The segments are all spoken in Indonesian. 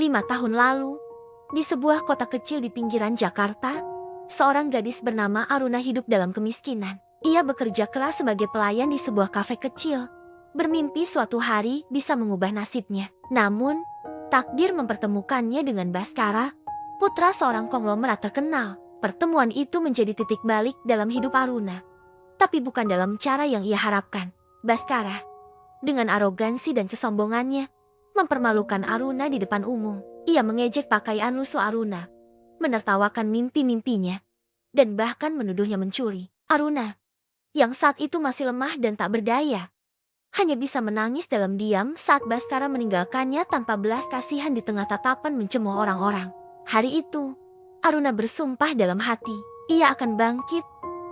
5 tahun lalu, di sebuah kota kecil di pinggiran Jakarta, seorang gadis bernama Aruna hidup dalam kemiskinan. Ia bekerja keras sebagai pelayan di sebuah kafe kecil, bermimpi suatu hari bisa mengubah nasibnya. Namun, takdir mempertemukannya dengan Baskara, putra seorang konglomerat terkenal. Pertemuan itu menjadi titik balik dalam hidup Aruna. Tapi bukan dalam cara yang ia harapkan. Baskara, dengan arogansi dan kesombongannya, mempermalukan Aruna di depan umum. Ia mengejek pakaian lusuh Aruna, menertawakan mimpi-mimpinya, dan bahkan menuduhnya mencuri. Aruna, yang saat itu masih lemah dan tak berdaya, hanya bisa menangis dalam diam saat Baskara meninggalkannya tanpa belas kasihan di tengah tatapan mencemooh orang-orang. Hari itu, Aruna bersumpah dalam hati, ia akan bangkit,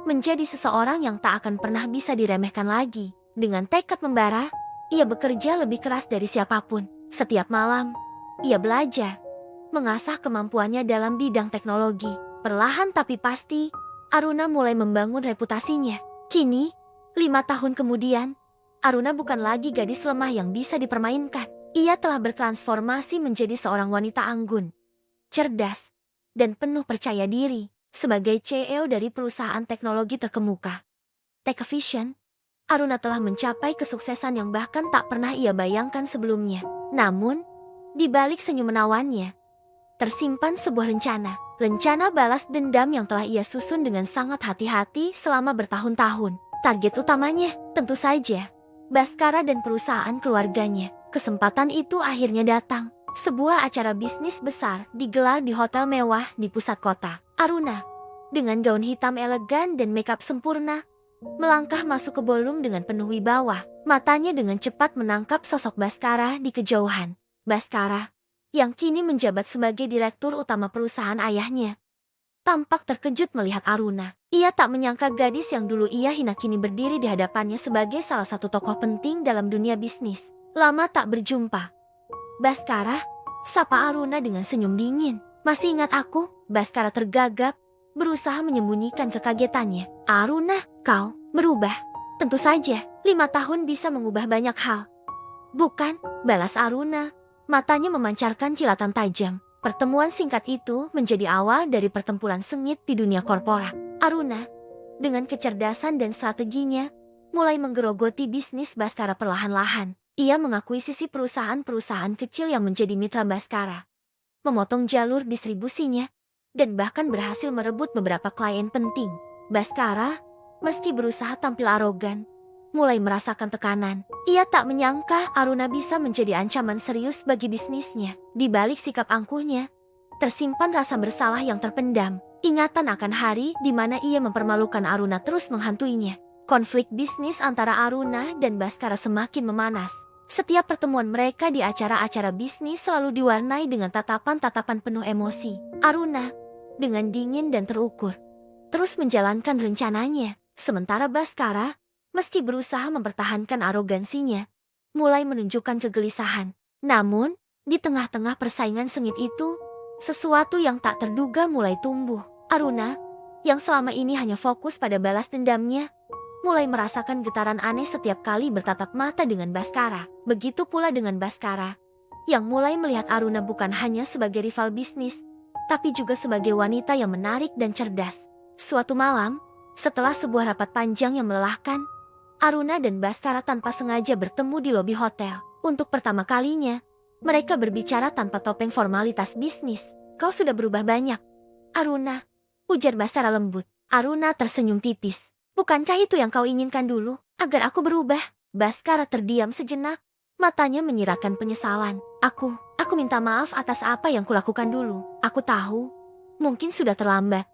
menjadi seseorang yang tak akan pernah bisa diremehkan lagi. Dengan tekad membara, ia bekerja lebih keras dari siapapun. Setiap malam, ia belajar, mengasah kemampuannya dalam bidang teknologi. Perlahan tapi pasti, Aruna mulai membangun reputasinya. Kini, 5 tahun kemudian, Aruna bukan lagi gadis lemah yang bisa dipermainkan. Ia telah bertransformasi menjadi seorang wanita anggun, cerdas, dan penuh percaya diri. Sebagai CEO dari perusahaan teknologi terkemuka, TechVision, Aruna telah mencapai kesuksesan yang bahkan tak pernah ia bayangkan sebelumnya. Namun, di balik senyum menawannya, tersimpan sebuah rencana balas dendam yang telah ia susun dengan sangat hati-hati selama bertahun-tahun. Target utamanya, tentu saja, Baskara dan perusahaan keluarganya. Kesempatan itu akhirnya datang. Sebuah acara bisnis besar digelar di hotel mewah di pusat kota. Aruna, dengan gaun hitam elegan dan makeup sempurna, melangkah masuk ke ballroom dengan penuh wibawa. Matanya dengan cepat menangkap sosok Baskara di kejauhan. Baskara, yang kini menjabat sebagai direktur utama perusahaan ayahnya, tampak terkejut melihat Aruna. Ia tak menyangka gadis yang dulu ia hina kini berdiri di hadapannya sebagai salah satu tokoh penting dalam dunia bisnis. Lama tak berjumpa. Baskara, sapa Aruna dengan senyum dingin. Masih ingat aku? Baskara tergagap, berusaha menyembunyikan kekagetannya. Aruna, kau berubah. Tentu saja, 5 tahun bisa mengubah banyak hal. Bukan, balas Aruna, matanya memancarkan kilatan tajam. Pertemuan singkat itu menjadi awal dari pertempuran sengit di dunia korporat. Aruna, dengan kecerdasan dan strateginya, mulai menggerogoti bisnis Baskara perlahan-lahan. Ia mengakuisisi perusahaan-perusahaan kecil yang menjadi mitra Baskara, memotong jalur distribusinya, dan bahkan berhasil merebut beberapa klien penting. Baskara, meski berusaha tampil arogan, mulai merasakan tekanan. Ia tak menyangka Aruna bisa menjadi ancaman serius bagi bisnisnya. Di balik sikap angkuhnya, tersimpan rasa bersalah yang terpendam. Ingatan akan hari di mana ia mempermalukan Aruna terus menghantuinya. Konflik bisnis antara Aruna dan Baskara semakin memanas. Setiap pertemuan mereka di acara-acara bisnis selalu diwarnai dengan tatapan-tatapan penuh emosi. Aruna, dengan dingin dan terukur, terus menjalankan rencananya. Sementara Baskara, meski berusaha mempertahankan arogansinya, mulai menunjukkan kegelisahan. Namun, di tengah-tengah persaingan sengit itu, sesuatu yang tak terduga mulai tumbuh. Aruna, yang selama ini hanya fokus pada balas dendamnya, mulai merasakan getaran aneh setiap kali bertatap mata dengan Baskara. Begitu pula dengan Baskara, yang mulai melihat Aruna bukan hanya sebagai rival bisnis, tapi juga sebagai wanita yang menarik dan cerdas. Suatu malam, setelah sebuah rapat panjang yang melelahkan, Aruna dan Baskara tanpa sengaja bertemu di lobi hotel. Untuk pertama kalinya, mereka berbicara tanpa topeng formalitas bisnis. Kau sudah berubah banyak, Aruna, ujar Baskara lembut. Aruna tersenyum tipis. Bukankah itu yang kau inginkan dulu, agar aku berubah? Baskara terdiam sejenak, matanya menyiratkan penyesalan. Aku minta maaf atas apa yang kulakukan dulu. Aku tahu, mungkin sudah terlambat.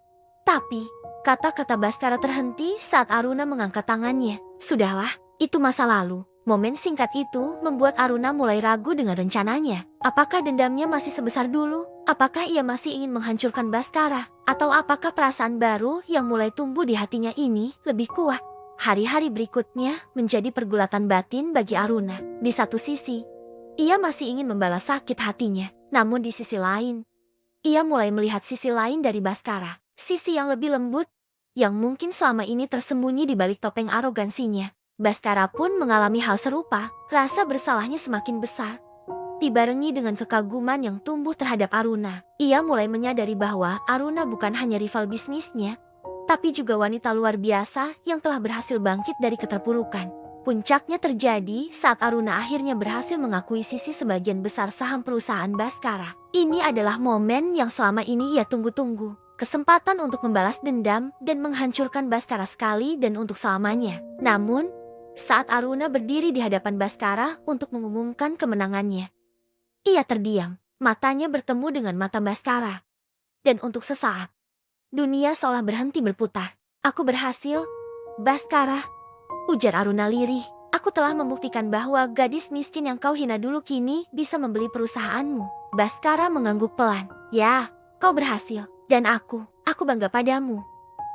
Tapi, kata-kata Baskara terhenti saat Aruna mengangkat tangannya. Sudahlah, itu masa lalu. Momen singkat itu membuat Aruna mulai ragu dengan rencananya. Apakah dendamnya masih sebesar dulu? Apakah ia masih ingin menghancurkan Baskara? Atau apakah perasaan baru yang mulai tumbuh di hatinya ini lebih kuat? Hari-hari berikutnya menjadi pergulatan batin bagi Aruna. Di satu sisi, ia masih ingin membalas sakit hatinya. Namun di sisi lain, ia mulai melihat sisi lain dari Baskara. Sisi yang lebih lembut, yang mungkin selama ini tersembunyi di balik topeng arogansinya. Baskara pun mengalami hal serupa. Rasa bersalahnya semakin besar, dibarengi dengan kekaguman yang tumbuh terhadap Aruna. Ia mulai menyadari bahwa Aruna bukan hanya rival bisnisnya, tapi juga wanita luar biasa yang telah berhasil bangkit dari keterpurukan. Puncaknya terjadi saat Aruna akhirnya berhasil mengakuisisi sebagian besar saham perusahaan Bhaskara. Ini adalah momen yang selama ini ia tunggu-tunggu. Kesempatan untuk membalas dendam dan menghancurkan Bhaskara sekali dan untuk selamanya. Namun, saat Aruna berdiri di hadapan Bhaskara untuk mengumumkan kemenangannya, ia terdiam. Matanya bertemu dengan mata Bhaskara. Dan untuk sesaat, dunia seolah berhenti berputar. "Aku berhasil, Bhaskara," ujar Aruna lirih. "Aku telah membuktikan bahwa gadis miskin yang kau hina dulu kini bisa membeli perusahaanmu." Bhaskara mengangguk pelan. "Ya, kau berhasil. Dan aku bangga padamu,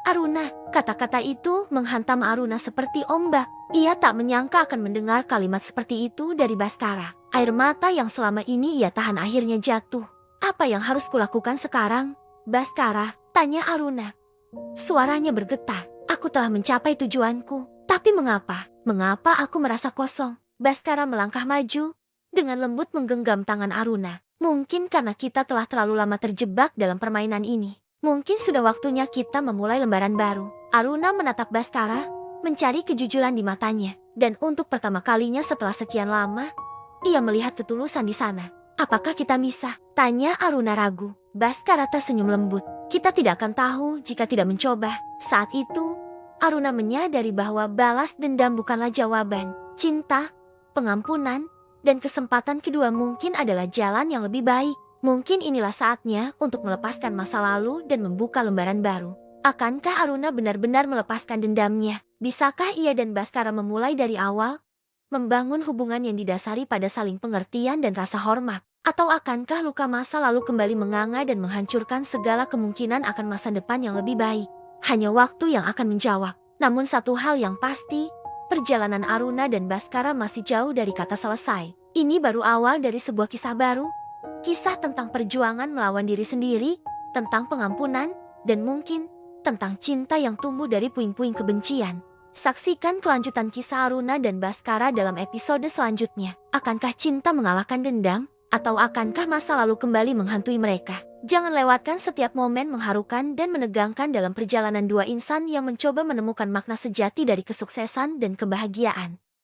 Aruna." Kata-kata itu menghantam Aruna seperti ombak. Ia tak menyangka akan mendengar kalimat seperti itu dari Bhaskara. Air mata yang selama ini ia tahan akhirnya jatuh. "Apa yang harus kulakukan sekarang, Bhaskara?" tanya Aruna. Suaranya bergetar. "Aku telah mencapai tujuanku. Tapi mengapa? Mengapa aku merasa kosong?" Bhaskara melangkah maju, dengan lembut menggenggam tangan Aruna. "Mungkin karena kita telah terlalu lama terjebak dalam permainan ini. Mungkin sudah waktunya kita memulai lembaran baru." Aruna menatap Bhaskara, mencari kejujuran di matanya. Dan untuk pertama kalinya setelah sekian lama, ia melihat ketulusan di sana. "Apakah kita bisa?" tanya Aruna ragu. Bhaskara tersenyum lembut. "Kita tidak akan tahu jika tidak mencoba." Saat itu, Aruna menyadari bahwa balas dendam bukanlah jawaban. Cinta, pengampunan, dan kesempatan kedua mungkin adalah jalan yang lebih baik. Mungkin inilah saatnya untuk melepaskan masa lalu dan membuka lembaran baru. Akankah Aruna benar-benar melepaskan dendamnya? Bisakah ia dan Bhaskara memulai dari awal? Membangun hubungan yang didasari pada saling pengertian dan rasa hormat? Atau akankah luka masa lalu kembali menganga dan menghancurkan segala kemungkinan akan masa depan yang lebih baik? Hanya waktu yang akan menjawab. Namun satu hal yang pasti, perjalanan Aruna dan Bhaskara masih jauh dari kata selesai. Ini baru awal dari sebuah kisah baru. Kisah tentang perjuangan melawan diri sendiri, tentang pengampunan, dan mungkin tentang cinta yang tumbuh dari puing-puing kebencian. Saksikan kelanjutan kisah Aruna dan Bhaskara dalam episode selanjutnya. Akankah cinta mengalahkan dendam? Atau akankah masa lalu kembali menghantui mereka? Jangan lewatkan setiap momen mengharukan dan menegangkan dalam perjalanan dua insan yang mencoba menemukan makna sejati dari kesuksesan dan kebahagiaan.